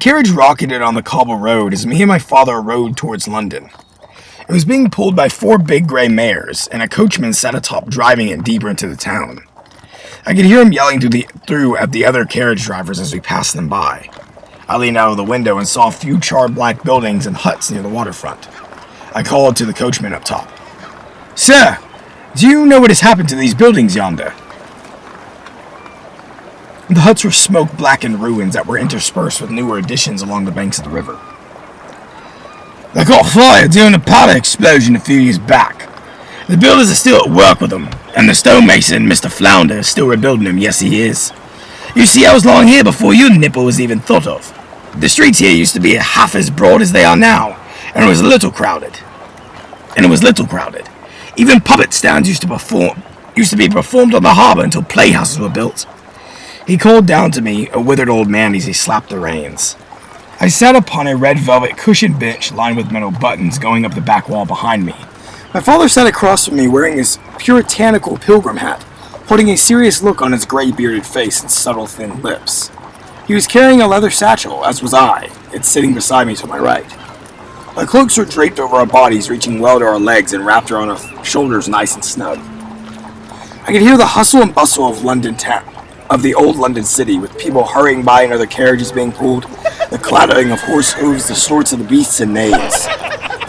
carriage rocketed on the cobble road as me and my father rode towards London. It was being pulled by 4 big grey mares, and a coachman sat atop driving it deeper into the town. I could hear him yelling through at the other carriage drivers as we passed them by. I leaned out of the window and saw a few charred black buildings and huts near the waterfront. I called to the coachman up top. "Sir, do you know what has happened to these buildings yonder?" The huts were smoke-blackened ruins that were interspersed with newer additions along the banks of the river. "They caught fire during a powder explosion a few years back. The builders are still at work with them, and the stonemason, Mr. Flounder, is still rebuilding them. Yes, he is. You see, I was long here before your nipple was even thought of. The streets here used to be half as broad as they are now, and it was little crowded. Even puppet stands used to be performed on the harbor until playhouses were built." He called down to me, a withered old man, as he slapped the reins. I sat upon a red velvet cushioned bench lined with metal buttons going up the back wall behind me. My father sat across from me wearing his puritanical pilgrim hat, holding a serious look on his gray-bearded face and subtle thin lips. He was carrying a leather satchel, as was I, it sitting beside me to my right. Our cloaks were draped over our bodies, reaching well to our legs and wrapped around our shoulders nice and snug. I could hear the hustle and bustle of London town, of the old London city, with people hurrying by and other carriages being pulled, the clattering of horse hooves, the snorts of the beasts and neighs,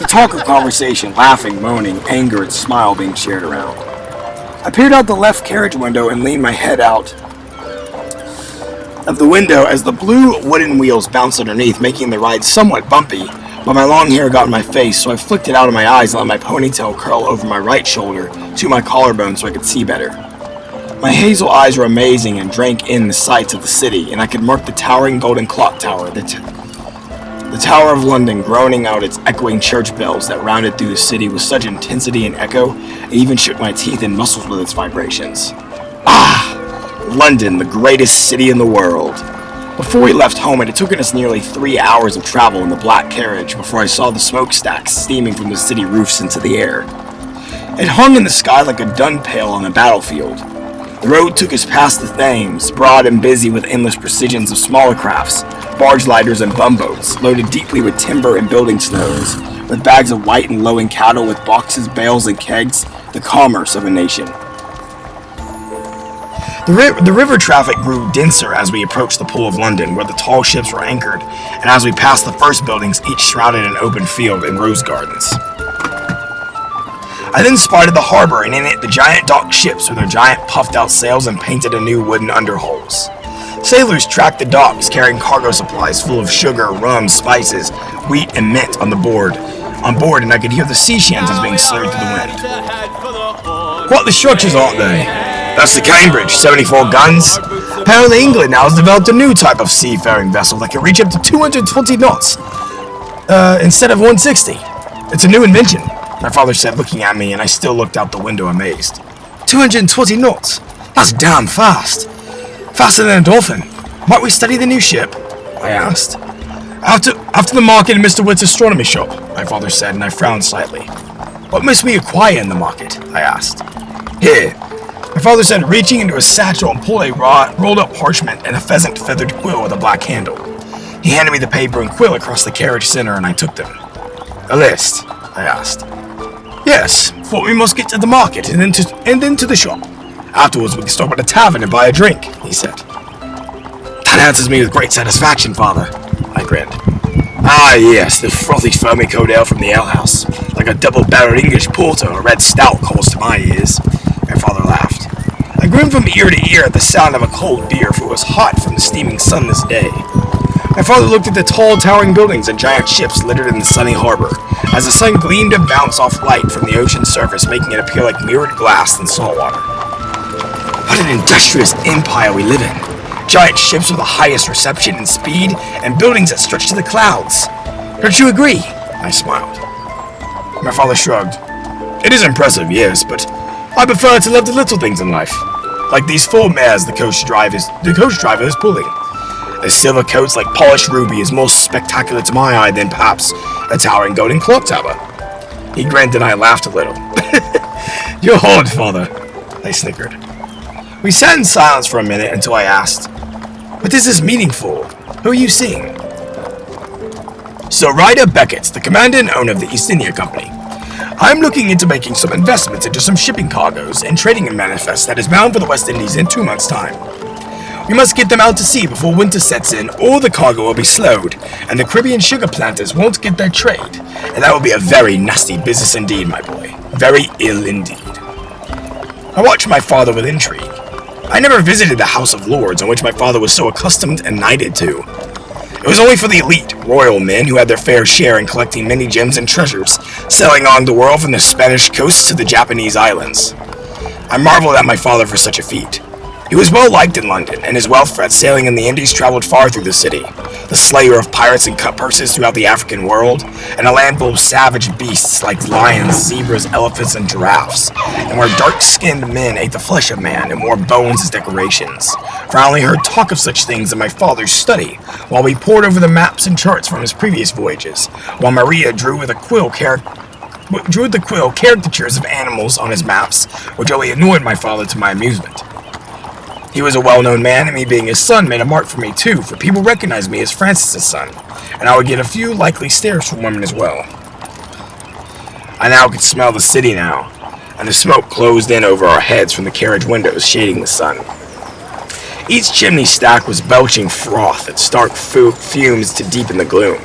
the talk of conversation, laughing, moaning, anger, and smile being shared around. I peered out the left carriage window and leaned my head out of the window as the blue wooden wheels bounced underneath, making the ride somewhat bumpy, but my long hair got in my face, so I flicked it out of my eyes and let my ponytail curl over my right shoulder to my collarbone so I could see better. My hazel eyes were amazing and drank in the sights of the city, and I could mark the towering golden clock tower, the Tower of London, groaning out its echoing church bells that rounded through the city with such intensity and echo, it even shook my teeth and muscles with its vibrations. Ah! London, the greatest city in the world. Before we left home, it had taken us nearly 3 hours of travel in the black carriage before I saw the smokestacks steaming from the city roofs into the air. It hung in the sky like a dung pail on a battlefield. The road took us past the Thames, broad and busy with endless precisions of smaller crafts, barge lighters and bumboats, loaded deeply with timber and building stones, with bags of white and lowing cattle, with boxes, bales, and kegs, the commerce of a nation. The river traffic grew denser as we approached the Pool of London, where the tall ships were anchored, and as we passed the first buildings, each shrouded in open field and rose gardens. I then spotted the harbor, and in it the giant docked ships with their giant puffed-out sails and painted anew wooden underhulls. Sailors tracked the docks, carrying cargo supplies full of sugar, rum, spices, wheat, and mint on board, and I could hear the sea shanties being slurred through the wind. "Quite the structures, aren't they? That's the Cambridge, 74 guns. Apparently England now has developed a new type of seafaring vessel that can reach up to 220 knots, instead of 160. It's a new invention," my father said, looking at me, and I still looked out the window amazed. 220 knots? That's damn fast. Faster than a dolphin. Might we study the new ship? I asked. After the market in Mr. Witt's astronomy shop, my father said, and I frowned slightly. "What must we acquire in the market?" I asked. "Here," my father said, reaching into his satchel and pulled a rolled-up parchment and a pheasant-feathered quill with a black handle. He handed me the paper and quill across the carriage center, and I took them. "A list?" I asked. "Yes, for we must get to the market and then to the shop. Afterwards we can stop at a tavern and buy a drink," he said. "That answers me with great satisfaction, Father," I grinned. "Ah, yes, the frothy, foamy cold ale from the alehouse, like a double-barreled English porter or red stout calls to my ears," my father laughed. I grinned from ear to ear at the sound of a cold beer, for it was hot from the steaming sun this day. My father looked at the tall, towering buildings and giant ships littered in the sunny harbor, as the sun gleamed and bounced off light from the ocean's surface, making it appear like mirrored glass in salt water. What an industrious empire we live in! Giant ships with the highest reception and speed, and buildings that stretch to the clouds. Don't you agree? I smiled. My father shrugged. It is impressive, yes, but I prefer to love the little things in life, like these 4 mares the coach driver is pulling. A silver coat like polished ruby is more spectacular to my eye than perhaps a towering golden clock tower. He grinned and I laughed a little. You're odd, Father, I snickered. We sat in silence for a minute until I asked, "What is this meeting for? Who are you seeing?" So Ryder Beckett's the commander and owner of the East India Company. I'm looking into making some investments into some shipping cargoes and trading in manifest that is bound for the West Indies in 2 months' time. We must get them out to sea before winter sets in, or the cargo will be slowed, and the Caribbean sugar planters won't get their trade, and that will be a very nasty business indeed, my boy. Very ill indeed. I watched my father with intrigue. I never visited the House of Lords, on which my father was so accustomed and knighted to. It was only for the elite, royal men who had their fair share in collecting many gems and treasures, sailing on the world from the Spanish coast to the Japanese islands. I marveled at my father for such a feat. He was well liked in London, and his wealth at sailing in the Indies traveled far through the city, the slayer of pirates and cut purses throughout the African world, and a land full of savage beasts like lions, zebras, elephants, and giraffes, and where dark-skinned men ate the flesh of man and wore bones as decorations. For I only heard talk of such things in my father's study, while we pored over the maps and charts from his previous voyages, while Maria drew with the quill caricatures of animals on his maps, which only annoyed my father to my amusement. He was a well-known man, and me being his son made a mark for me too, for people recognized me as Francis's son, and I would get a few likely stares from women as well. I now could smell the city now, and the smoke closed in over our heads from the carriage windows shading the sun. Each chimney stack was belching froth and stark fumes to deepen the gloom.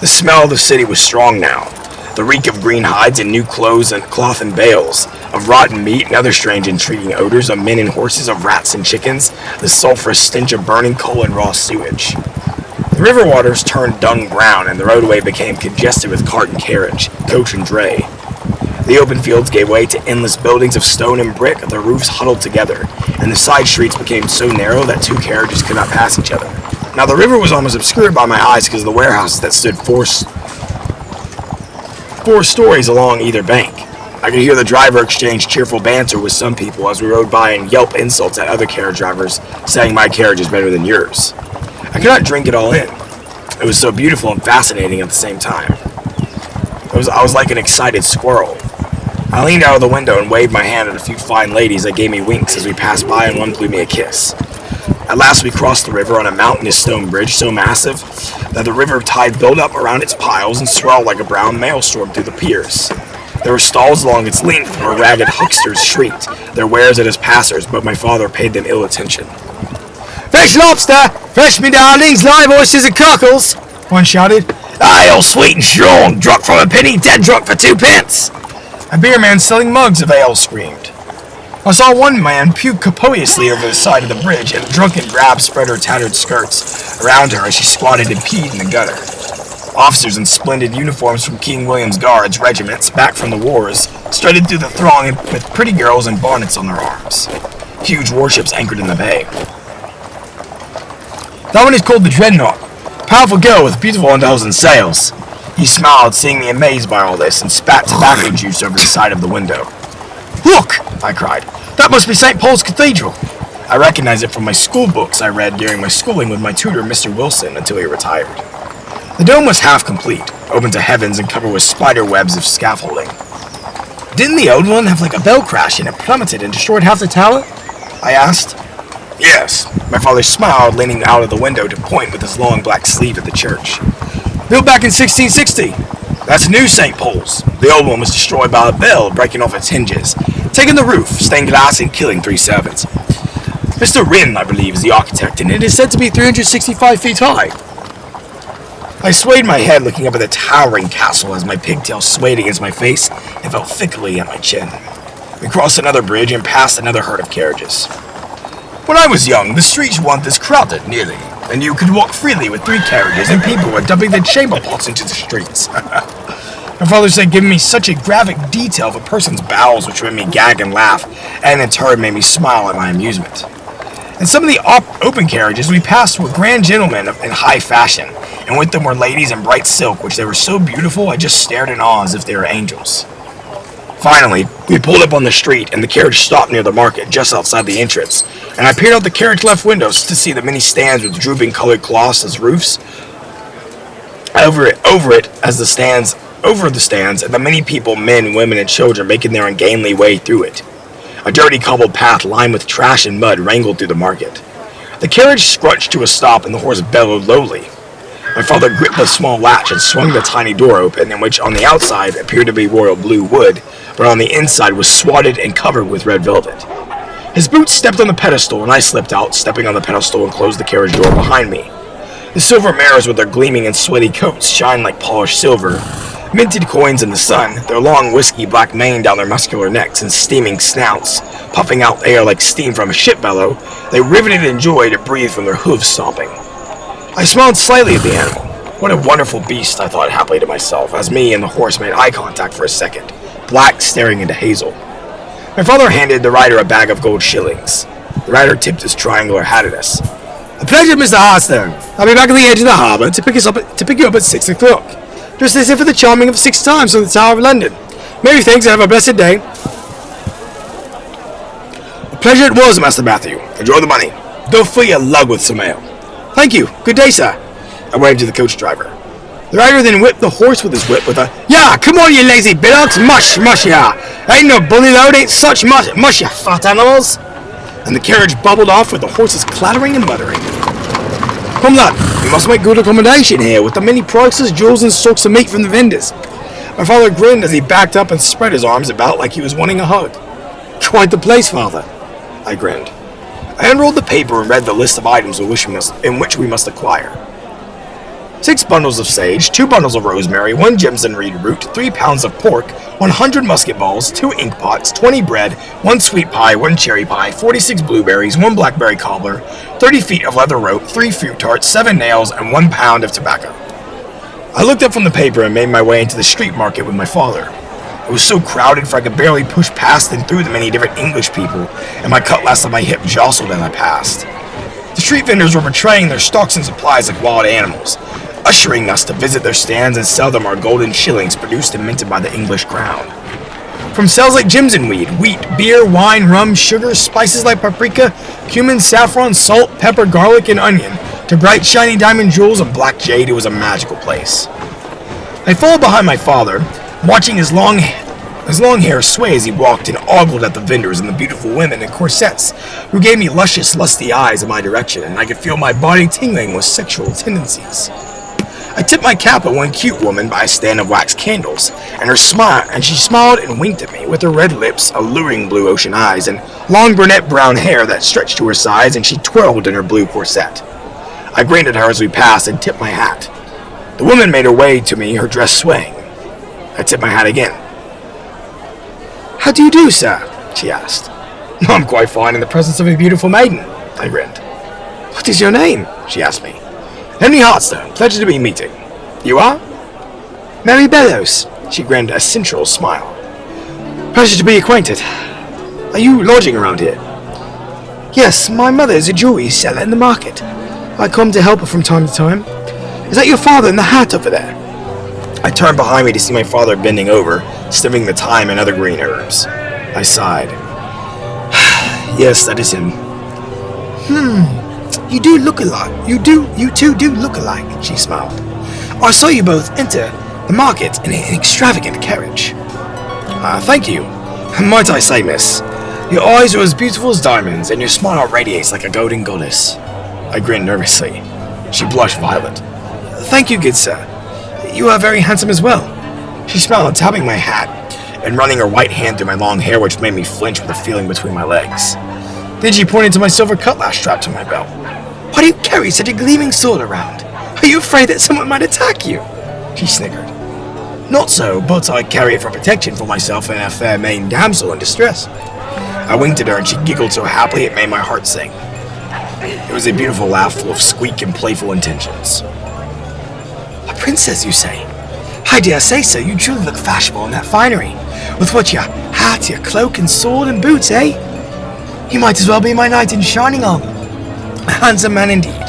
The smell of the city was strong now. The reek of green hides and new clothes and cloth and bales, of rotten meat and other strange intriguing odors of men and horses, of rats and chickens, the sulphurous stench of burning coal and raw sewage. The river waters turned dung brown, and the roadway became congested with cart and carriage, coach and dray. The open fields gave way to endless buildings of stone and brick, their roofs huddled together, and the side streets became so narrow that 2 carriages could not pass each other. Now the river was almost obscured by my eyes because of the warehouses that stood four stories along either bank. I could hear the driver exchange cheerful banter with some people as we rode by and yelp insults at other carriage drivers, saying my carriage is better than yours. I could not drink it all in. It was so beautiful and fascinating at the same time. I was like an excited squirrel. I leaned out of the window and waved my hand at a few fine ladies that gave me winks as we passed by, and one blew me a kiss. At last we crossed the river on a mountainous stone bridge so massive that the river tide built up around its piles and swirled like a brown maelstrom through the piers. There were stalls along its length where ragged hucksters shrieked their wares at us passers, but my father paid them ill attention. "Fresh lobster! Fresh, me darlings! Live oysters and cockles!" one shouted. "Ale sweet and strong! Drunk from a penny, dead drunk for 2 pence!" A beer man selling mugs of ale screamed. I saw one man puke copiously over the side of the bridge, and a drunken grab spread her tattered skirts around her as she squatted and peed in the gutter. Officers in splendid uniforms from King William's Guards regiments, back from the wars, strutted through the throng with pretty girls and bonnets on their arms. Huge warships anchored in the bay. That one is called the Dreadnought. Powerful girl with beautiful undoes and sails. He smiled, seeing me amazed by all this, and spat tobacco juice over the side of the window. "Look!" I cried. "That must be St. Paul's Cathedral." I recognized it from my school books I read during my schooling with my tutor, Mr. Wilson, until he retired. The dome was half complete, open to heavens and covered with spider webs of scaffolding. "Didn't the old one have like a bell crash and it plummeted and destroyed half the tower?" I asked. "Yes." My father smiled, leaning out of the window to point with his long black sleeve at the church. "Built back in 1660. That's new St. Paul's. The old one was destroyed by a bell breaking off its hinges, taking the roof, stained glass, and killing 3 servants. Mr. Wynne, I believe, is the architect, and it is said to be 365 feet high." I swayed my head, looking up at the towering castle as my pigtail swayed against my face and fell thickly at my chin. We crossed another bridge and passed another herd of carriages. "When I was young, the streets weren't this crowded, nearly, and you could walk freely with 3 carriages, and people were dumping their chamber pots into the streets." My father said, giving me such a graphic detail of a person's bowels which made me gag and laugh, and in turn made me smile at my amusement. In some of the open carriages we passed were grand gentlemen in high fashion, and with them were ladies in bright silk, which they were so beautiful I just stared in awe as if they were angels. Finally, we pulled up on the street, and the carriage stopped near the market, just outside the entrance, and I peered out the carriage left windows to see the many stands with drooping colored cloths as roofs. Over the stands, and the many people, men, women, and children making their ungainly way through it. A dirty cobbled path lined with trash and mud wrangled through the market. The carriage scrunched to a stop, and the horse bellowed lowly. My father gripped the small latch and swung the tiny door open, in which on the outside appeared to be royal blue wood, but on the inside was swatted and covered with red velvet. His boots stepped on the pedestal, and I slipped out, stepping on the pedestal and closed the carriage door behind me. The silver mares with their gleaming and sweaty coats shined like polished silver. Minted coins in the sun, their long whiskey black mane down their muscular necks and steaming snouts, puffing out air like steam from a ship bellow, they riveted in joy to breathe from their hooves stomping. I smiled slightly at the animal. What a wonderful beast, I thought happily to myself, as me and the horse made eye contact for a second, black staring into hazel. My father handed the rider a bag of gold shillings. The rider tipped his triangular hat at us. "A pleasure, Mr. Hearthstone. I'll be back at the edge of the harbour to pick you up at 6 o'clock. Just listen for the chiming of 6 times from the Tower of London. Many thanks and have a blessed day." "A pleasure it was, Master Matthew. Enjoy the money. Don't fill your lug with some ale." "Thank you. Good day, sir." I waved to the coach driver. The rider then whipped the horse with his whip with a, "Yah, come on, you lazy billocks, mush, yah. Ain't no bully load, ain't such mush, you fat animals." And the carriage bubbled off with the horses clattering and muttering. "Come, lad, we must make good accommodation here with the many prices, jewels, and stalks of meat from the vendors." My father grinned as he backed up and spread his arms about like he was wanting a hug. "Quite the place, father," I grinned. I unrolled the paper and read the list of items in which we must acquire. 6 bundles of sage, 2 bundles of rosemary, 1 Jimson reed root, 3 pounds of pork, 100 musket balls, 2 ink pots, 20 bread, 1 sweet pie, 1 cherry pie, 46 blueberries, 1 blackberry cobbler, 30 feet of leather rope, 3 fruit tarts, 7 nails, and 1 pound of tobacco. I looked up from the paper and made my way into the street market with my father. It was so crowded for I could barely push past and through the many different English people, and my cutlass on my hip jostled as I passed. The street vendors were betraying their stocks and supplies like wild animals, ushering us to visit their stands and sell them our golden shillings produced and minted by the English crown. From sales like Jimson weed, wheat, beer, wine, rum, sugar, spices like paprika, cumin, saffron, salt, pepper, garlic, and onion, to bright shiny diamond jewels and black jade, it was a magical place. I followed behind my father, watching his long hair sway as he walked, and ogled at the vendors and the beautiful women in corsets who gave me luscious, lusty eyes in my direction, and I could feel my body tingling with sexual tendencies. I tipped my cap at one cute woman by a stand of wax candles, and she smiled and winked at me with her red lips, alluring blue ocean eyes, and long brunette brown hair that stretched to her sides, and she twirled in her blue corset. I grinned at her as we passed and tipped my hat. The woman made her way to me, her dress swaying. I tipped my hat again. "How do you do, sir?" she asked. "I'm quite fine in the presence of a beautiful maiden," I grinned. "What is your name?" she asked me. "Henry Hearthstone, pleasure to be meeting. You are?" "Mary Bellows," she grinned a sensual smile. "Pleasure to be acquainted. Are you lodging around here?" "Yes, my mother is a jewelry seller in the market. I come to help her from time to time. Is that your father in the hat over there?" I turned behind me to see my father bending over, stemming the thyme and other green herbs. I sighed. "Yes, that is him." You two do look alike," she smiled. "I saw you both enter the market in an extravagant carriage." Thank you. Might I say, miss, your eyes are as beautiful as diamonds, and your smile radiates like a golden goddess." I grinned nervously. She blushed violet. "Thank you, good sir. You are very handsome as well." She smiled, tapping my hat, and running her white hand through my long hair, which made me flinch with a feeling between my legs. Then she pointed to my silver cutlass strapped to my belt. "Why do you carry such a gleaming sword around? Are you afraid that someone might attack you?" She snickered. "Not so, but I carry it for protection for myself and a fair-maned damsel in distress." I winked at her, and she giggled so happily it made my heart sing. It was a beautiful laugh full of squeak and playful intentions. "A princess, you say? I dare say so. You truly look fashionable in that finery. With what, your hat, your cloak, and sword, and boots, eh? You might as well be my knight in shining armor. A handsome man indeed.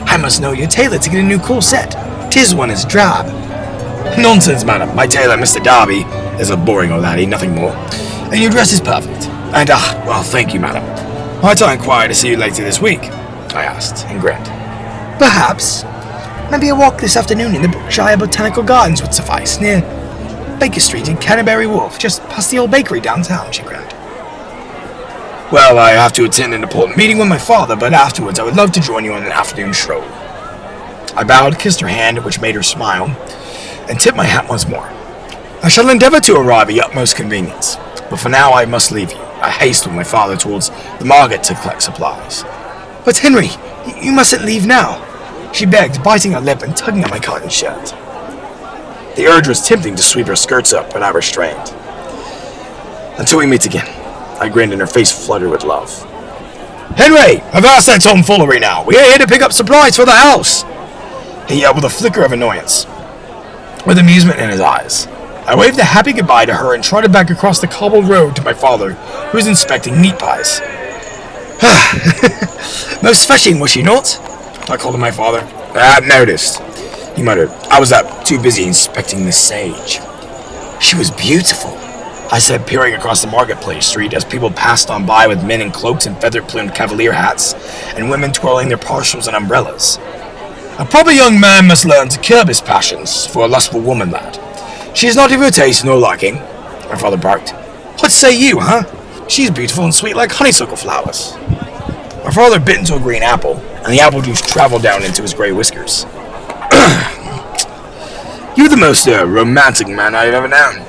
I must know your tailor to get a new corset. 'Tis one as drab." "Nonsense, madam. My tailor, Mr. Darby, is a boring old laddie, nothing more. And your dress is perfect. And, well, thank you, madam. Might I inquire to see you later this week?" I asked, and grinned. "Perhaps. Maybe a walk this afternoon in the Brookshire Botanical Gardens would suffice, near Baker Street and Canterbury Wharf, just past the old bakery downtown," she grinned. "Well, I have to attend an important meeting with my father, but afterwards I would love to join you on an afternoon stroll." I bowed, kissed her hand, which made her smile, and tipped my hat once more. I shall endeavour to arrive at your utmost convenience, but for now I must leave you. I haste with my father towards the market to collect supplies. But Henry, you mustn't leave now, she begged, biting her lip and tugging at my cotton shirt. The urge was tempting to sweep her skirts up, but I restrained. Until we meet again, I grinned and her face fluttered with love. Henry, avast that tomfoolery now. We are here to pick up supplies for the house, he yelled with a flicker of annoyance, with amusement in his eyes. I waved a happy goodbye to her and trotted back across the cobbled road to my father, who was inspecting meat pies. Most fetching, was she not? I called to my father. I've noticed, he muttered. I was up, too busy inspecting the sage. She was beautiful, I said, peering across the marketplace street as people passed on by with men in cloaks and feather-plumed cavalier hats, and women twirling their parcels and umbrellas. A proper young man must learn to curb his passions for a lustful woman, lad. She is not of your taste nor liking, my father barked. What say you, huh? She's beautiful and sweet like honeysuckle flowers. My father bit into a green apple, and the apple juice traveled down into his grey whiskers. You're the most romantic man I've ever known.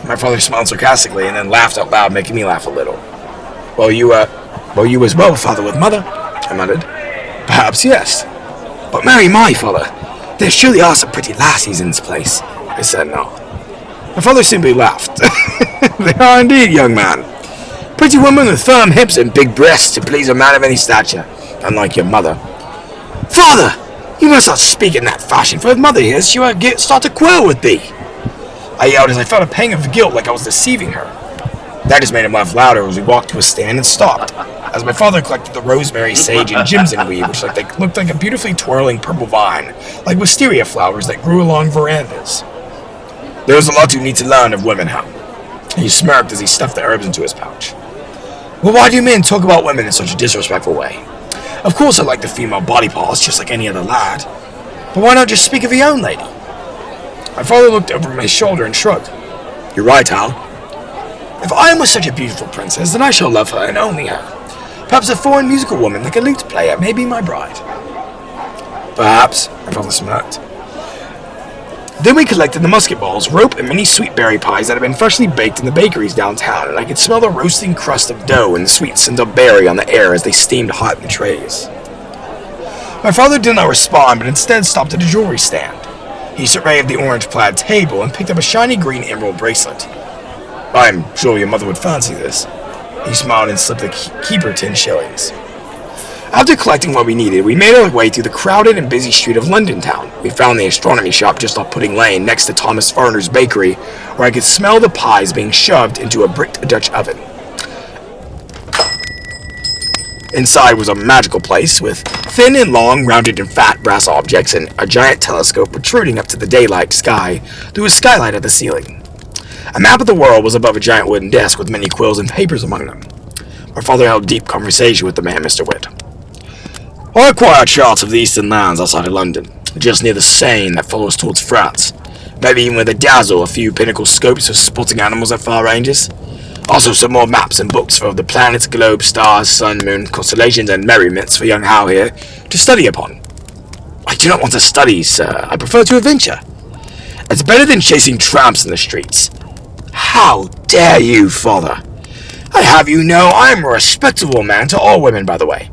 My father smiled sarcastically and then laughed out loud, making me laugh a little. Well, you as well, father with mother, I muttered. Perhaps, yes. But marry my father. There surely are some pretty lassies in this place, I said no. My father simply laughed. They are indeed, young man. Pretty women with firm hips and big breasts to please a man of any stature, unlike your mother. Father! You must not speak in that fashion, for if mother hears, she will start to quarrel with thee. I yelled as I felt a pang of guilt like I was deceiving her. That just made him laugh louder as we walked to a stand and stopped, as my father collected the rosemary, sage, and jimson weed, which looked like a beautifully twirling purple vine, like wisteria flowers that grew along verandas. There was a lot you need to learn of women, huh? He smirked as he stuffed the herbs into his pouch. Well, why do men talk about women in such a disrespectful way? Of course I like the female body parts, just like any other lad. But why not just speak of your own lady? My father looked over my shoulder and shrugged. You're right, Hal. If I am with such a beautiful princess, then I shall love her and only her. Perhaps a foreign musical woman like a lute player may be my bride. Perhaps, my father smirked. Then we collected the musket balls, rope, and many sweet berry pies that had been freshly baked in the bakeries downtown, and I could smell the roasting crust of dough and the sweet scent of berry on the air as they steamed hot in the trays. My father did not respond, but instead stopped at a jewelry stand. He surveyed the orange plaid table and picked up a shiny green emerald bracelet. I'm sure your mother would fancy this. He smiled and slipped the keeper 10 shillings. After collecting what we needed, we made our way through the crowded and busy street of London town. We found the astronomy shop just off Pudding Lane, next to Thomas Farner's bakery, where I could smell the pies being shoved into a bricked Dutch oven. Inside was a magical place, with thin and long, rounded and fat brass objects and a giant telescope protruding up to the daylight sky through a skylight at the ceiling. A map of the world was above a giant wooden desk with many quills and papers among them. My father held deep conversation with the man, Mr. Witt. I acquired charts of the eastern lands outside of London, just near the Seine that follows towards France. Maybe even with a dazzle, a few pinnacle scopes for spotting animals at far ranges. Also some more maps and books for the planets, globes, stars, sun, moon, constellations, and merriments for young Hal here to study upon. I do not want to study, sir. I prefer to adventure. It's better than chasing tramps in the streets. How dare you, father? I have you know I am a respectable man to all women, by the way.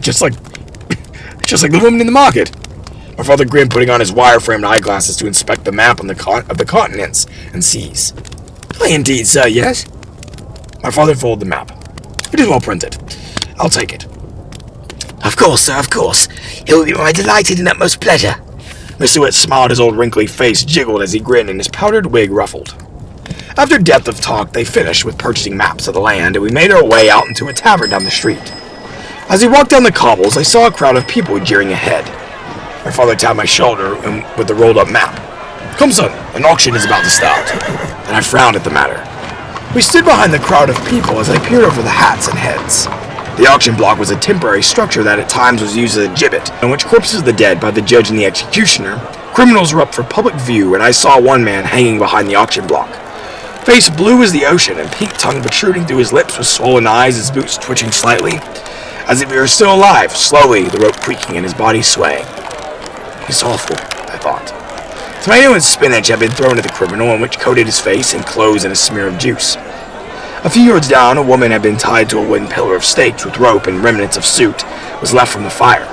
just like the woman in the market. My father grinned, putting on his wire-framed eyeglasses to inspect the map of the continents and seas. Why, indeed, sir, yes. My father folded the map. It is well printed. I'll take it. Of course, sir, of course. It will be my delighted and utmost pleasure. Mr. Witt smiled, his old wrinkly face jiggled as he grinned and his powdered wig ruffled. After depth of talk, they finished with purchasing maps of the land, and we made our way out into a tavern down the street. As we walked down the cobbles, I saw a crowd of people jeering ahead. My father tapped my shoulder with the rolled-up map. Come, son, an auction is about to start. And I frowned at the matter. We stood behind the crowd of people as I peered over the hats and heads. The auction block was a temporary structure that at times was used as a gibbet, on which corpses of the dead by the judge and the executioner, criminals were up for public view, and I saw one man hanging behind the auction block. Face blue as the ocean and pink tongue protruding through his lips with swollen eyes, his boots twitching slightly, as if he were still alive, slowly, the rope creaking and his body swaying. It's awful, I thought. Tomato and spinach had been thrown at the criminal, on which coated his face and clothes in a smear of juice. A few yards down, a woman had been tied to a wooden pillar of stakes with rope, and remnants of soot was left from the fire.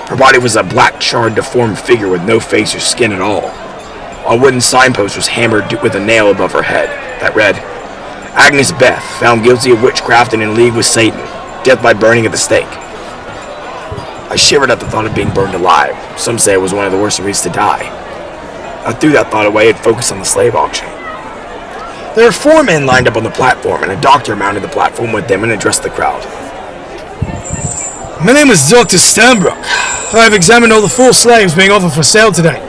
Her body was a black, charred, deformed figure with no face or skin at all. A wooden signpost was hammered with a nail above her head that read, Agnes Beth, found guilty of witchcraft and in league with Satan, death by burning at the stake. I shivered at the thought of being burned alive. Some say it was one of the worst ways to die. I threw that thought away and focused on the slave auction. There were 4 men lined up on the platform, and a doctor mounted the platform with them and addressed the crowd. My name is Dr. Sternbrook. I have examined all the 4 slaves being offered for sale today,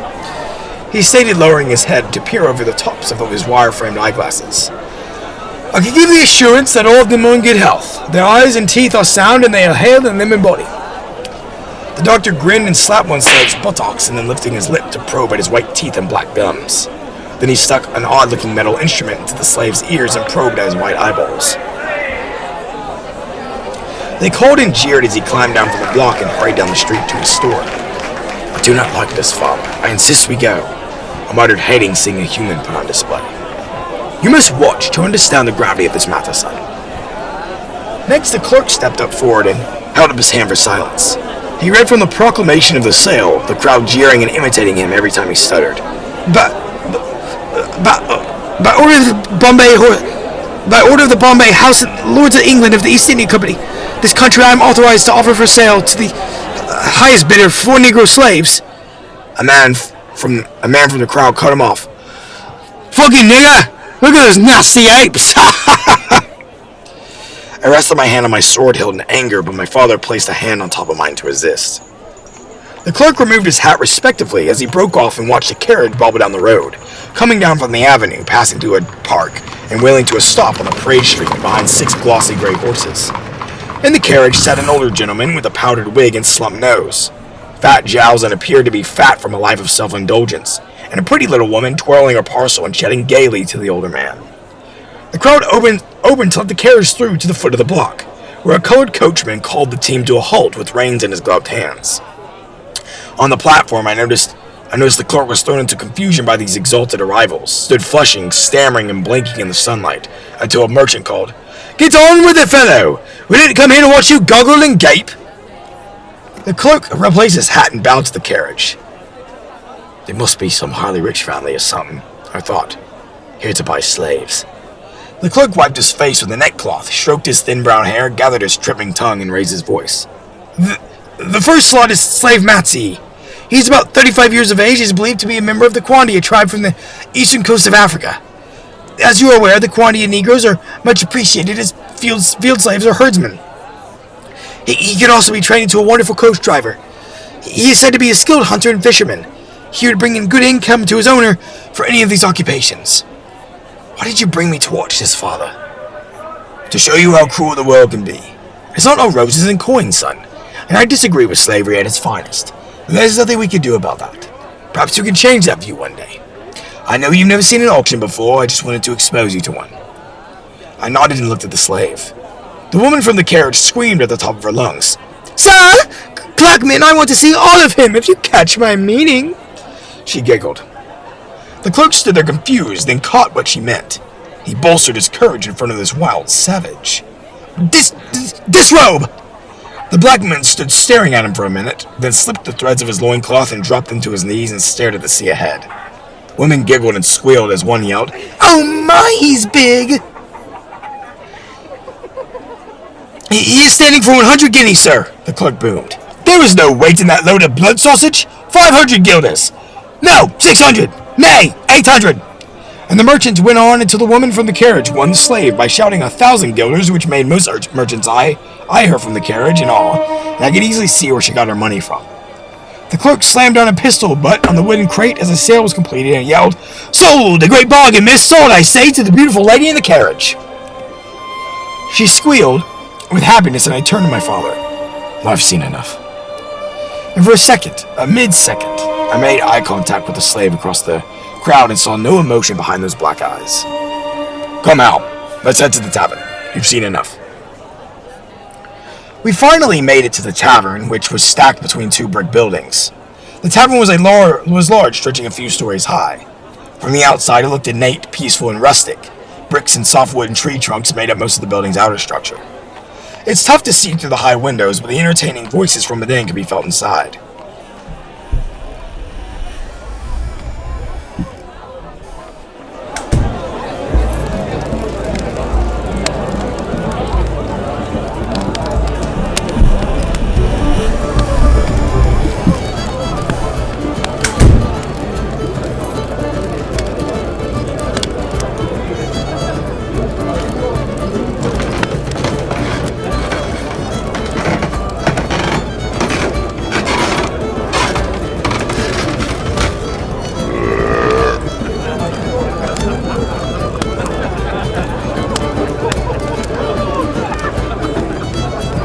he stated, lowering his head to peer over the tops of his wire-framed eyeglasses. I can give the assurance that all of them are in good health. Their eyes and teeth are sound, and they are hale and limb in body. The doctor grinned and slapped one slave's buttocks, and then lifting his lip to probe at his white teeth and black gums. Then he stuck an odd-looking metal instrument into the slave's ears and probed at his white eyeballs. They called and jeered as he climbed down from the block and hurried down the street to his store. I do not like this, father. I insist we go, I muttered, hating seeing a human put on display. You must watch to understand the gravity of this matter, son. Next, the clerk stepped up forward and held up his hand for silence. He read from the proclamation of the sale, the crowd jeering and imitating him every time he stuttered. By order of the Bombay House Lords of England of the East India Company, this country I am authorized to offer for sale to the highest bidder 4 Negro slaves. A man from the crowd cut him off. Fucking nigger! Look at those nasty apes! I rested my hand on my sword hilt in anger, but my father placed a hand on top of mine to resist. The clerk removed his hat respectfully as he broke off and watched a carriage bobble down the road, coming down from the avenue, passing through a park, and wheeling to a stop on the parade street behind 6 glossy gray horses. In the carriage sat an older gentleman with a powdered wig and slumped nose, fat jowls and appeared to be fat from a life of self-indulgence, and a pretty little woman twirling her parcel and chatting gaily to the older man. The crowd opened to let the carriage through to the foot of the block, where a colored coachman called the team to a halt with reins in his gloved hands. On the platform, I noticed the clerk was thrown into confusion by these exalted arrivals, stood flushing, stammering, and blinking in the sunlight, until a merchant called, Get on with it, fellow! We didn't come here to watch you goggle and gape! The clerk replaced his hat and bowed to the carriage. There must be some highly rich family or something, I thought, here to buy slaves. The clerk wiped his face with a neckcloth, stroked his thin brown hair, gathered his tripping tongue, and raised his voice. The first lot is slave Matsi. He's about 35 years of age and is believed to be a member of the Kwandia tribe from the eastern coast of Africa. As you are aware, the Kwandia Negroes are much appreciated as field slaves or herdsmen. He can also be trained into a wonderful coach driver. He is said to be a skilled hunter and fisherman. He would bring in good income to his owner for any of these occupations. Why did you bring me to watch this, father? To show you how cruel the world can be. It's not all roses and coins, son, and I disagree with slavery at its finest. There's nothing we can do about that. Perhaps you can change that view one day. I know you've never seen an auction before, I just wanted to expose you to one. I nodded and looked at the slave. The woman from the carriage screamed at the top of her lungs. Sir! Blackman, I want to see all of him, if you catch my meaning. She giggled. The clerk stood there confused, then caught what she meant. He bolstered his courage in front of this wild savage. Disrobe! The black man stood staring at him for a minute, then slipped the threads of his loincloth and dropped them to his knees and stared at the sea ahead. Women giggled and squealed as one yelled, Oh my, he's big! He is standing for 100 guineas, sir, the clerk boomed. There is no weight in that load of blood sausage. 500 guilders. No, 600. Nay, 800. And the merchants went on until the woman from the carriage won the slave by shouting 1,000 guilders, which made most merchants eye her from the carriage in awe, and I could easily see where she got her money from. The clerk slammed down a pistol butt on the wooden crate as the sale was completed and yelled, Sold! A great bargain, miss! Sold, I say, to the beautiful lady in the carriage! She squealed with happiness, and I turned to my father. I've seen enough. And for a mid-second, I made eye contact with the slave across the crowd and saw no emotion behind those black eyes. Come out. Let's head to the tavern. You've seen enough. We finally made it to the tavern, which was stacked between 2 brick buildings. The tavern was large, stretching a few stories high. From the outside, it looked innate, peaceful, and rustic. Bricks and softwood and tree trunks made up most of the building's outer structure. It's tough to see through the high windows, but the entertaining voices from within could be felt inside.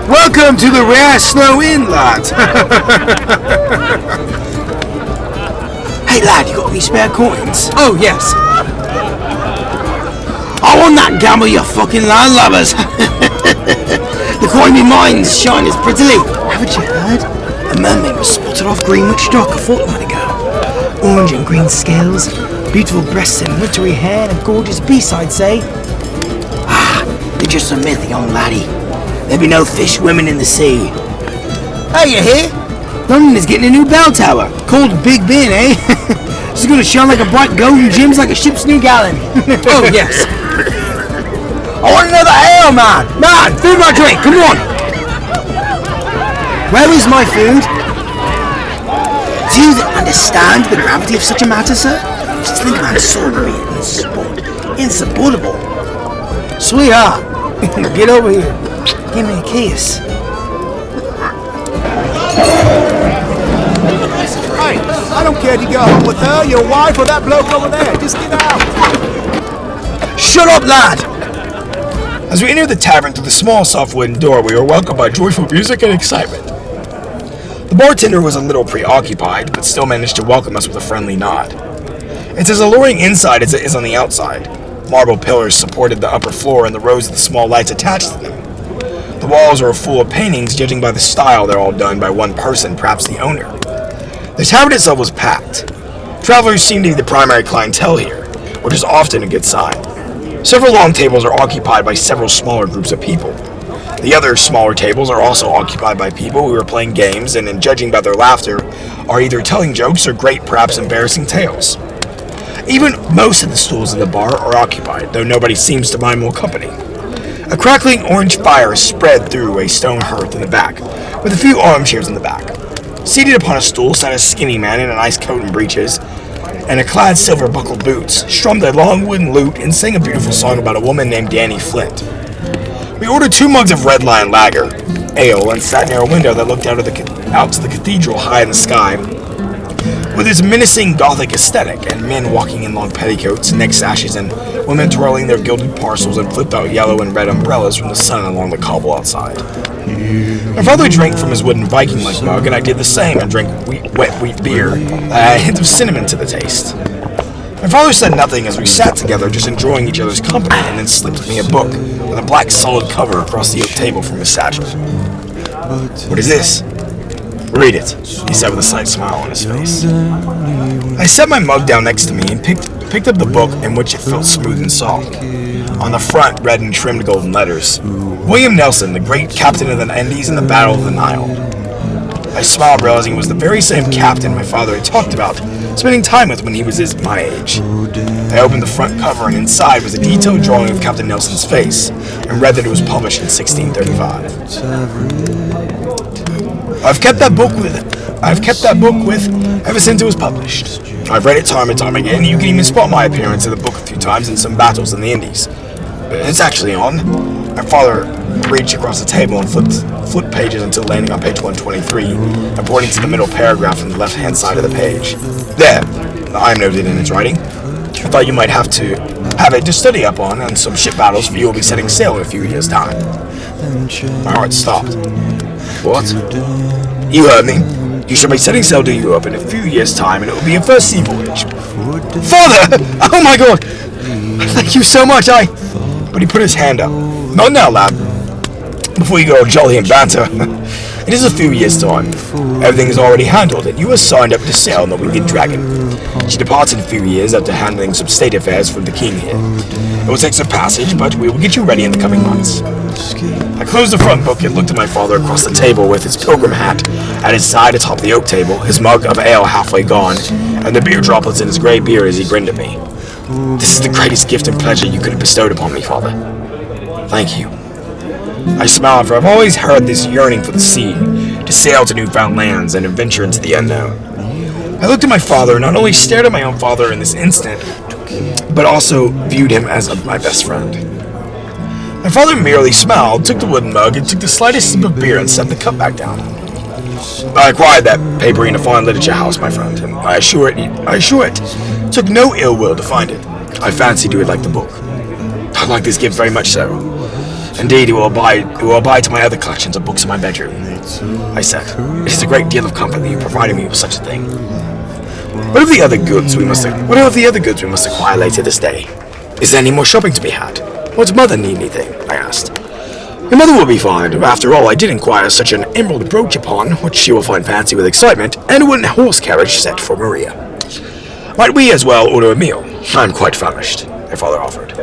Welcome to the Rare Snow Inn, lad. Hey lad, you got any spare coins? Oh, yes. I want that gamble, you fucking landlubbers. The coin in mine's shines prettily. Haven't you heard? A mermaid was spotted off Greenwich Dock a fortnight ago. Orange and green scales, beautiful breasts and wintry hair, and a gorgeous beast, I'd say. They're just a myth, young laddie. There'll be no fish women in the sea. Hey, you here? London is getting a new bell tower, called Big Ben, eh? It's gonna shine like a bright golden gems like a ship's new gallon. Oh, yes. I want another ale, man! Man, fill my drink, come on! Where is my food? Do you understand the gravity of such a matter, sir? Just think about sorcery and sport. Insupportable. Sweetheart, get over here. Give me a kiss. Hey, I don't care if you go home with her, your wife, or that bloke over there. Just get out. Shut up, lad! As we entered the tavern through the small soft wooden door, we were welcomed by joyful music and excitement. The bartender was a little preoccupied, but still managed to welcome us with a friendly nod. It's as alluring inside as it is on the outside. Marble pillars supported the upper floor and the rows of the small lights attached to them. The walls are full of paintings, judging by the style they're all done by one person, perhaps the owner. The tavern itself was packed. Travelers seem to be the primary clientele here, which is often a good sign. Several long tables are occupied by several smaller groups of people. The other smaller tables are also occupied by people who are playing games and, in judging by their laughter, are either telling jokes or great, perhaps embarrassing tales. Even most of the stools in the bar are occupied, though nobody seems to mind more company. A crackling orange fire spread through a stone hearth in the back, with a few armchairs in the back. Seated upon a stool sat a skinny man in a nice coat and breeches, and a clad silver-buckled boots, strummed a long wooden lute and sang a beautiful song about a woman named Danny Flint. We ordered 2 mugs of red line lager, ale, and sat near a window that looked out to the cathedral high in the sky, with its menacing Gothic aesthetic, and men walking in long petticoats, neck sashes, and women twirling their gilded parcels and flipped-out yellow and red umbrellas from the sun along the cobble outside. My father drank from his wooden Viking-like mug, and I did the same and drank wet wheat beer that had a hint of cinnamon to the taste. My father said nothing as we sat together, just enjoying each other's company, and then slipped me a book with a black solid cover across the oak table from his satchel. "What is this?" "Read it," he said with a slight smile on his face. I set my mug down next to me and picked up the book, in which it felt smooth and soft. On the front, read in trimmed golden letters, "William Nelson, the great captain of the Indies in the Battle of the Nile." I smiled, realizing it was the very same captain my father had talked about spending time with when he was my age. I opened the front cover, and inside was a detailed drawing of Captain Nelson's face, and read that it was published in 1635. I've kept that book with ever since it was published. I've read it time and time again. You can even spot my appearance in the book a few times in some battles in the Indies. It's actually on. My father reached across the table and flipped pages until landing on page 123, and pointing to the middle paragraph on the left-hand side of the page. There, I'm noted in its writing. I thought you might have it to study up on some ship battles, for you will be setting sail in a few years' time. My heart stopped. What? You heard me. You shall be setting sail to Europe in a few years' time, and it will be your first sea voyage. Father! Oh my God! Thank you so much, But he put his hand up. Not now, lad. before you get all jolly and banter. It is a few years' time. Everything is already handled, and you are signed up to sail on the Winged Dragon. She departs in a few years after handling some state affairs for the king here. It will take some passage, but we will get you ready in the coming months. I closed the front book and looked at my father across the table with his pilgrim hat at his side atop the oak table, his mug of ale halfway gone, and the beer droplets in his grey beard as he grinned at me. This is the greatest gift and pleasure you could have bestowed upon me, Father. Thank you. I smiled, for I've always heard this yearning for the sea, to sail to newfound lands and adventure into the unknown. I looked at my father and not only stared at my own father in this instant, but also viewed him as my best friend. My father merely smiled, took the wooden mug, and took the slightest sip of beer and set the cup back down. I acquired that paper in a fine literature house, my friend, and I assure it, took no ill will to find it. I fancied you would like the book. I like this gift very much so. Indeed, it will abide to my other collections of books in my bedroom. I said, it is a great deal of comfort that you provided me with such a thing. What of the other goods we must acquire later this day? Is there any more shopping to be had? Won't mother need anything? I asked. Your mother will be fine. After all, I did inquire such an emerald brooch upon, which she will find fancy with excitement, and a wooden horse carriage set for Maria. Might we as well order a meal? I'm quite famished, my father offered.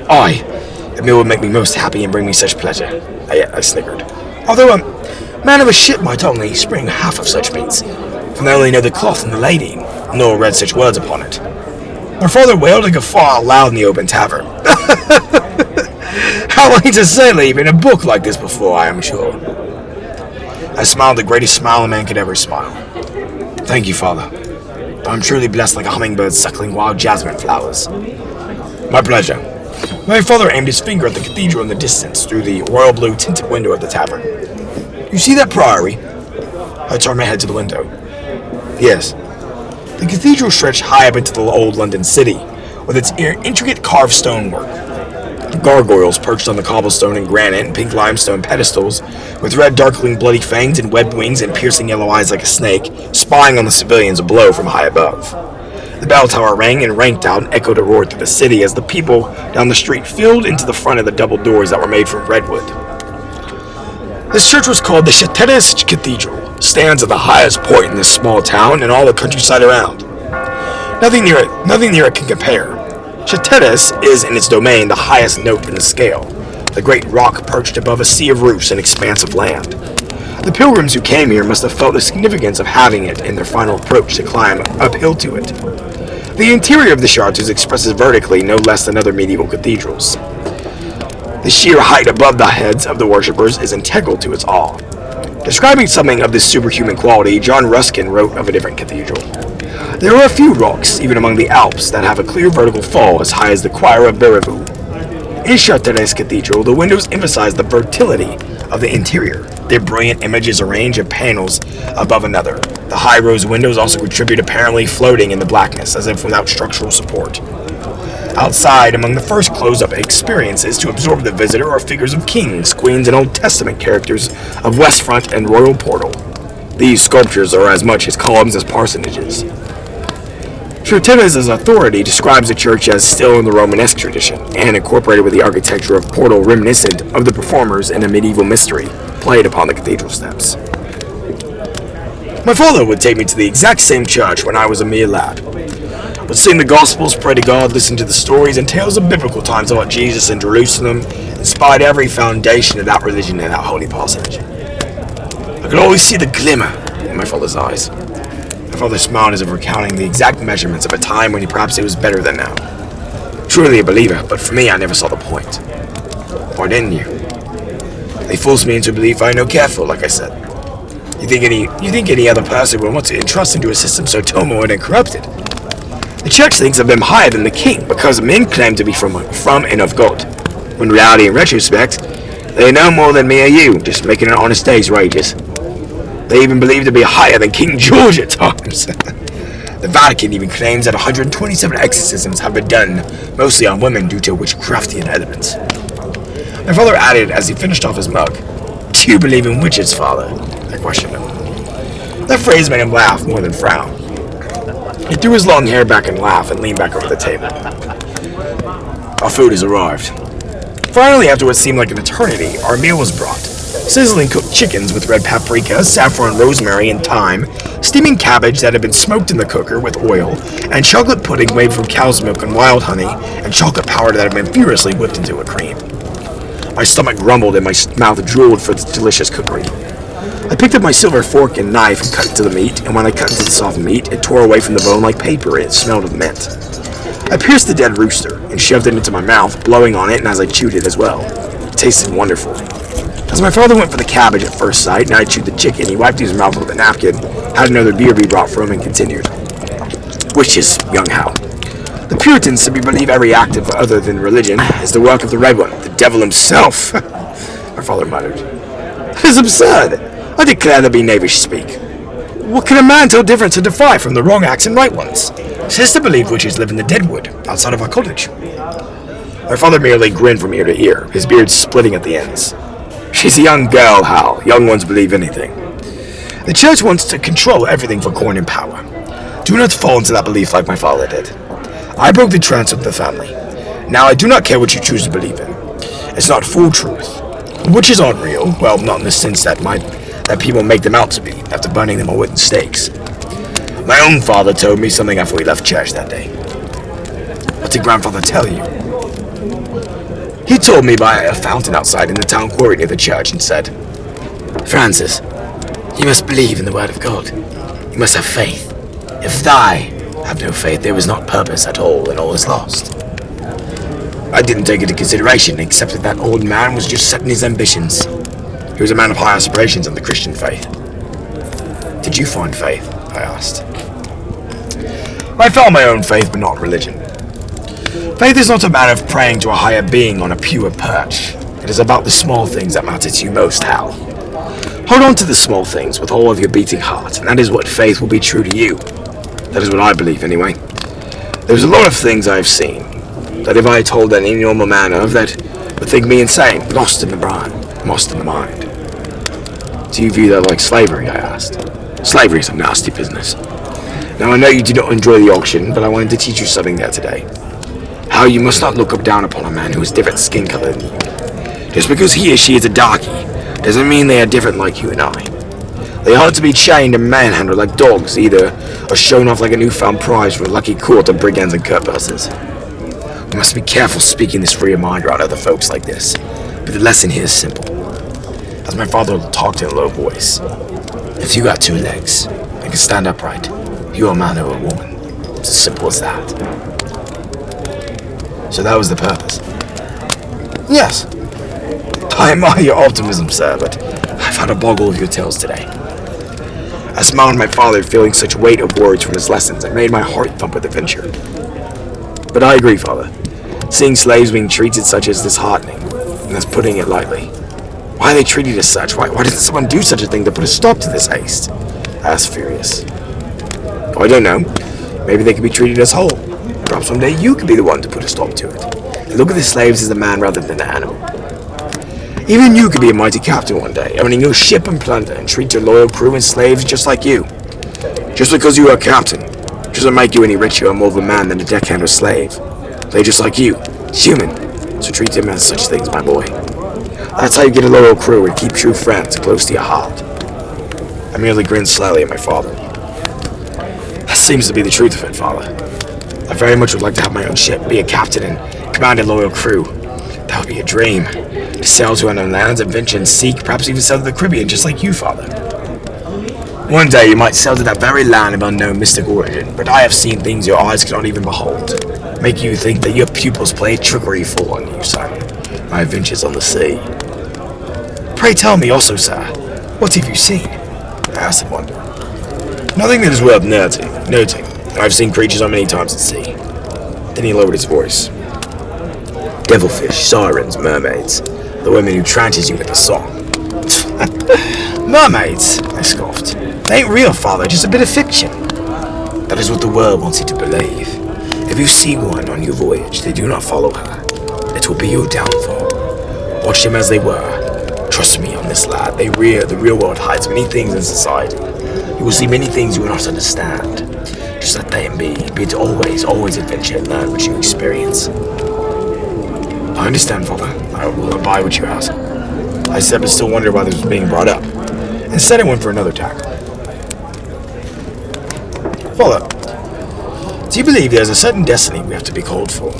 Aye. The meal would make me most happy and bring me such pleasure. I snickered. Although a man of a ship might only spring half of such meats, for they only know the cloth and the lady, nor read such words upon it. My father wailed a guffaw aloud in the open tavern. How late to say leaving a book like this before, I am sure. I smiled the greatest smile a man could ever smile. Thank you, Father. I'm truly blessed like a hummingbird suckling wild jasmine flowers. My pleasure. My father aimed his finger at the cathedral in the distance through the royal blue tinted window of the tavern. You see that priory? I turned my head to the window. Yes. The cathedral stretched high up into the old London city, with its intricate carved stonework. Gargoyles perched on the cobblestone and granite and pink limestone pedestals, with red darkling bloody fangs and webbed wings and piercing yellow eyes like a snake, spying on the civilians below from high above. The bell tower rang and ranked out and echoed a roar through the city as the people down the street filled into the front of the double doors that were made from redwood. This church was called the Chartres Cathedral, stands at the highest point in this small town and all the countryside around. Nothing near it can compare. Chartres is in its domain the highest note in the scale, the great rock perched above a sea of roofs and expanse of land. The pilgrims who came here must have felt the significance of having it in their final approach to climb uphill to it. The interior of the Chartres expresses vertically no less than other medieval cathedrals. The sheer height above the heads of the worshippers is integral to its awe. Describing something of this superhuman quality, John Ruskin wrote of a different cathedral. There are a few rocks, even among the Alps, that have a clear vertical fall as high as the choir of Béréville. In Chartres Cathedral, the windows emphasize the fertility of the interior. Their brilliant images arrange of panels above another. The high rose windows also contribute, apparently floating in the blackness, as if without structural support. Outside, among the first close-up experiences to absorb the visitor are figures of kings, queens, and Old Testament characters of West Front and Royal Portal. These sculptures are as much as columns as parsonages. Chartres' authority describes the church as still in the Romanesque tradition, and incorporated with the architecture of Portal reminiscent of the performers in a medieval mystery played upon the cathedral steps. My father would take me to the exact same church when I was a mere lad. Would sing the Gospels, pray to God, listen to the stories and tales of biblical times about Jesus in Jerusalem, inspired every foundation of that religion in that holy passage. I could always see the glimmer in my father's eyes. My father smiled as if recounting the exact measurements of a time when perhaps it was better than now. Truly a believer, but for me I never saw the point. Why didn't you? They forced me into a belief I know careful, like I said. You think any other person would want to entrust into a system so turmoiled and corrupted? The church thinks of them higher than the king because men claim to be from and of God, when in reality, in retrospect, they are no more than me or you, just making an honest day's wages. They even believe to be higher than King George at times. The Vatican even claims that 127 exorcisms have been done, mostly on women due to witchcraftian elements. My father added as he finished off his mug, "Do you believe in witches, Father?" I questioned him. That phrase made him laugh more than frown. He threw his long hair back and laughed and leaned back over the table. Our food has arrived. Finally, after what seemed like an eternity, our meal was brought. sizzling cooked chickens with red paprika, saffron, rosemary, and thyme, steaming cabbage that had been smoked in the cooker with oil, and chocolate pudding made from cow's milk and wild honey, and chocolate powder that had been furiously whipped into a cream. My stomach grumbled and my mouth drooled for the delicious cookery. I picked up my silver fork and knife and cut into the meat, and when I cut into the soft meat, it tore away from the bone like paper and it smelled of mint. I pierced the dead rooster and shoved it into my mouth, blowing on it, and as I chewed it as well. It tasted wonderful. As my father went for the cabbage at first sight, and I chewed the chicken, he wiped his mouth with a napkin, had another beer be brought for him, and continued. Which is, young Hal? The Puritans simply believe every act of other than religion is the work of the Red One, the devil himself. My father muttered. That is absurd. I declare there be knavish speak. What can a man tell difference and defy from the wrong acts and right ones? Sister believed witches live in the deadwood, outside of our cottage. My father merely grinned from ear to ear, his beard splitting at the ends. She's a young girl, Hal. Young ones believe anything. The church wants to control everything for coin and power. Do not fall into that belief like my father did. I broke the trance of the family. Now I do not care what you choose to believe in. It's not full truth. Witches aren't real, well, not in the sense that people make them out to be, after burning them on wooden stakes. My own father told me something after we left church that day. What did grandfather tell you? He told me by a fountain outside in the town quarry near the church and said, Francis, you must believe in the word of God. You must have faith. If I have no faith, there is not purpose at all, and all is lost. I didn't take it into consideration, except that old man was just setting his ambitions. He was a man of high aspirations in the Christian faith. Did you find faith? I asked. I found my own faith, but not religion. Faith is not a matter of praying to a higher being on a pure perch. It is about the small things that matter to you most, Hal. Hold on to the small things with all of your beating heart, and that is what faith will be true to you. That is what I believe, anyway. There's a lot of things I have seen, that if I told any normal man of, that would think me insane, lost in the brain, lost in the mind. Do you view that like slavery, I asked. Slavery is a nasty business. Now I know you do not enjoy the auction, but I wanted to teach you something there today. How you must not look up down upon a man who has different skin color than you. Just because he or she is a darkie, doesn't mean they are different like you and I. They are to be chained and manhandled like dogs, either, or shown off like a newfound prize for a lucky court of brigands and cutbusters. We must be careful speaking this free of mind around other folks like this, but the lesson here is simple. As my father talked in a low voice, if you got two legs and can stand upright, you're a man or a woman. It's as simple as that. So that was the purpose? Yes. I admire your optimism, sir, but I've had a boggle of your tales today. I smiled at my father, feeling such weight of words from his lessons. It made my heart thump with adventure. But I agree, father. Seeing slaves being treated such is disheartening, and that's putting it lightly. Why are they treated as such? Why didn't someone do such a thing to put a stop to this haste? I asked, furious. Oh, I don't know. Maybe they could be treated as whole. Perhaps one day you could be the one to put a stop to it. And look at the slaves as a man rather than an animal. Even you could be a mighty captain one day, owning your ship and plunder, and treat your loyal crew and slaves just like you. Just because you are a captain doesn't make you any richer or more of a man than a deckhand or slave. They're just like you, human, so treat them as such things, my boy. That's how you get a loyal crew and keep true friends close to your heart. I merely grinned slyly at my father. That seems to be the truth of it, father. I very much would like to have my own ship, be a captain, and command a loyal crew. That would be a dream. To sail to unknown lands, adventure and seek, perhaps even sail to the Caribbean, just like you, father. One day you might sail to that very land of unknown mystic origin, but I have seen things your eyes cannot even behold. Make you think that your pupils play trickery full on you, son. My adventures on the sea. Pray tell me also, sir, what have you seen? I asked in wonder. Nothing that is worth noting. I've seen creatures on many times at sea. Then he lowered his voice. Devilfish, sirens, mermaids. The women who trances you with a song. Mermaids, I scoffed. They ain't real, father, just a bit of fiction. That is what the world wants you to believe. If you see one on your voyage, they do not follow her. It will be your downfall. Watch them as they were. Trust me on this, lad. The real world hides many things in society. You will see many things you will not understand. Just let them be. Be it always adventure and learn what you experience. I understand, father. I will abide what you ask. I said, but still wondered why this was being brought up. Instead, I went for another tackle. Follow. Do you believe there's a certain destiny we have to be called for?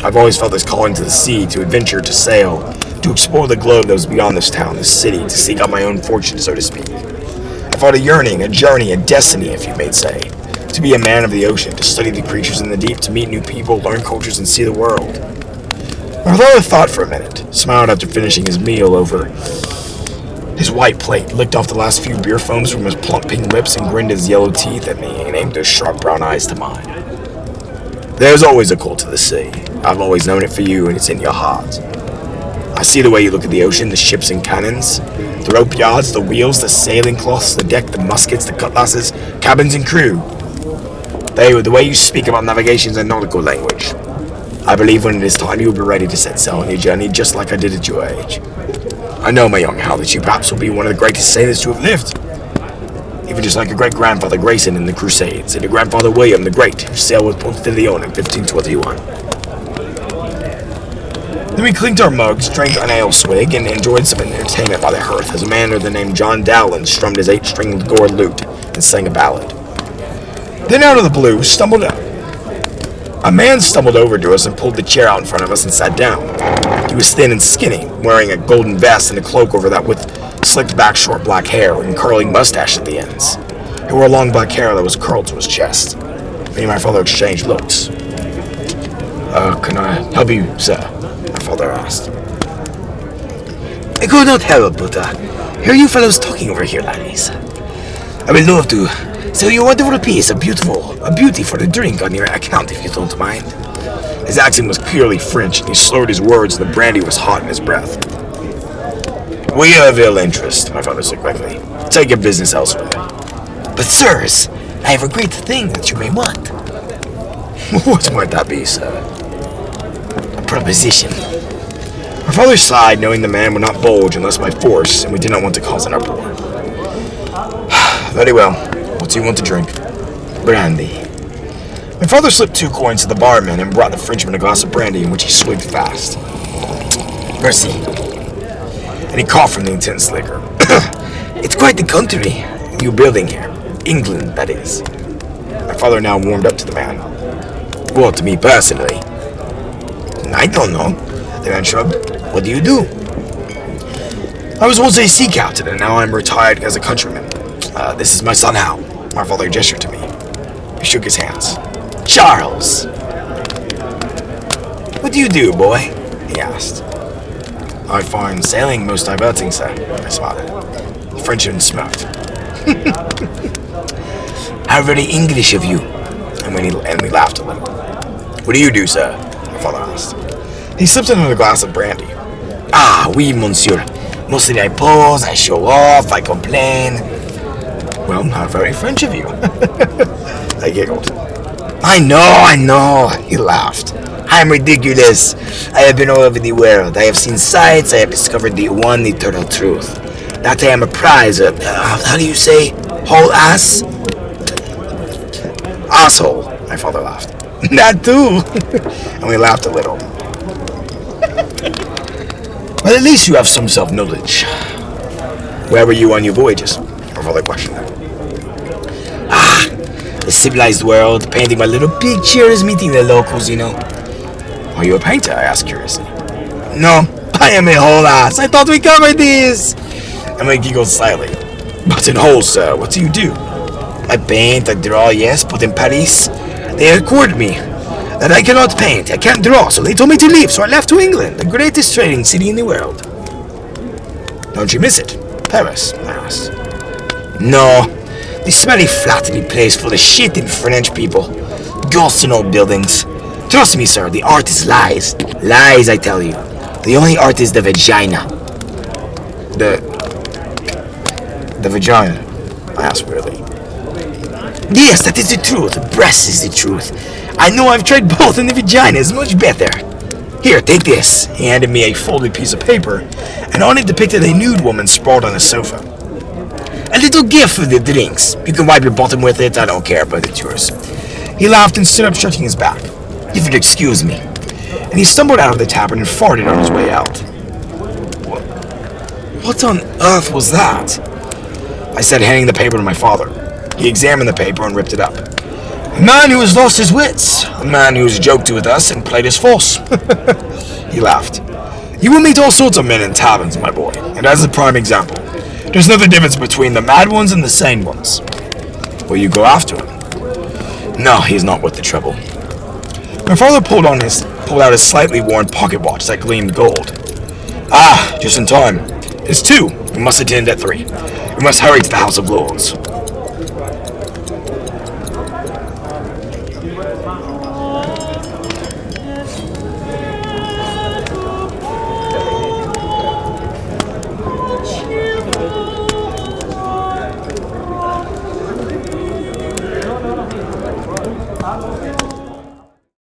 I've always felt this calling to the sea, to adventure, to sail, to explore the globe that was beyond this town, this city, to seek out my own fortune, so to speak. I felt a yearning, a journey, a destiny, if you may say, to be a man of the ocean, to study the creatures in the deep, to meet new people, learn cultures, and see the world. My father thought for a minute, smiled after finishing his meal over his white plate, licked off the last few beer foams from his plump pink lips, and grinned his yellow teeth at me and aimed those sharp brown eyes to mine. There's always a call to the sea. I've always known it for you, and it's in your heart. I see the way you look at the ocean, the ships and cannons, the rope yards, the wheels, the sailing cloths, the deck, the muskets, the cutlasses, cabins and crew. The way you speak about navigations and nautical language. I believe when it is time you will be ready to set sail on your journey just like I did at your age. I know, my young Hal, that you perhaps will be one of the greatest sailors to have lived. Even just like your great-grandfather Grayson in the Crusades, and your grandfather William the Great, who sailed with Ponce de Leon in 1521. Then we clinked our mugs, drank an ale swig, and enjoyed some entertainment by the hearth as a man with the name John Dowland strummed his 8-stringed gourd lute and sang a ballad. Then out of the blue, a man stumbled over to us and pulled the chair out in front of us and sat down. He was thin and skinny, wearing a golden vest and a cloak over that with slicked back short black hair and curling mustache at the ends. He wore long black hair that was curled to his chest. Me and my father exchanged looks. Can I help you, sir? My father asked. I could not help but hear you fellows talking over here, laddies. I would love to sell you a wonderful piece, a beauty for the drink on your account, if you don't mind. His accent was purely French, and he slurred his words, and the brandy was hot in his breath. We have ill interest, my father said quickly. Take your business elsewhere. But, sirs, I have a great thing that you may want. What might that be, sir? A proposition. My father sighed, knowing the man would not bulge unless by force, and we did not want to cause an uproar. Very well. What do you want to drink? Brandy. My father slipped 2 coins to the barman and brought the Frenchman a glass of brandy in which he swigged fast. Mercy. And he coughed from the intense liquor. It's quite the country you're building here. England, that is. My father now warmed up to the man. Well, to me personally, I don't know. The man shrugged. What do you do? I was once a sea captain, and now I'm retired as a countryman. This is my son Hal. My father gestured to me. He shook his hands. Charles. What do you do, boy? He asked. I find sailing most diverting, sir. I smiled. The Frenchman smirked. How very English of you. And we laughed a little. What do you do, sir? My father asked. He slipped another glass of brandy. Ah, oui, monsieur. Mostly I pose, I show off, I complain. Well, how very French of you. I giggled. I know, he laughed. I'm ridiculous. I have been all over the world. I have seen sights, I have discovered the one eternal truth. That I am a prize of, how do you say, whole ass? Asshole, my father laughed. That too. And we laughed a little. Well, at least you have some self-knowledge. Where were you on your voyages? My father questioned. The civilized world, painting my little pictures, meeting the locals, you know. Are you a painter? I asked curiously. No, I am a whole ass. I thought we covered this. And we giggled slightly. But in whole, sir, what do you do? I paint, I draw, yes, but in Paris, they accorded me that I cannot paint, I can't draw, so they told me to leave, so I left to England, the greatest trading city in the world. Don't you miss it? Paris, I asked. No, this smelly flattery place full of shit and French people, ghosts and old buildings. Trust me, sir, the art is lies. Lies, I tell you. The only art is the vagina. The vagina? I asked weirdly. Yes, that is the truth. The breast is the truth. I know I've tried both, and the vagina is much better. Here, take this. He handed me a folded piece of paper, and on it depicted a nude woman sprawled on a sofa. A little gift for the drinks. You can wipe your bottom with it. I don't care, but it's yours. He laughed and stood up, stretching his back. If you'd excuse me. And he stumbled out of the tavern and farted on his way out. What on earth was that? I said, handing the paper to my father. He examined the paper and ripped it up. A man who has lost his wits. A man who has joked with us and played us false. He laughed. You will meet all sorts of men in taverns, my boy, and as a prime example, there's no difference between the mad ones and the sane ones. Will you go after him? No, he's not worth the trouble. My father pulled out his slightly worn pocket watch that gleamed gold. Ah, just in time. It's 2. We must attend at 3. We must hurry to the House of Lords.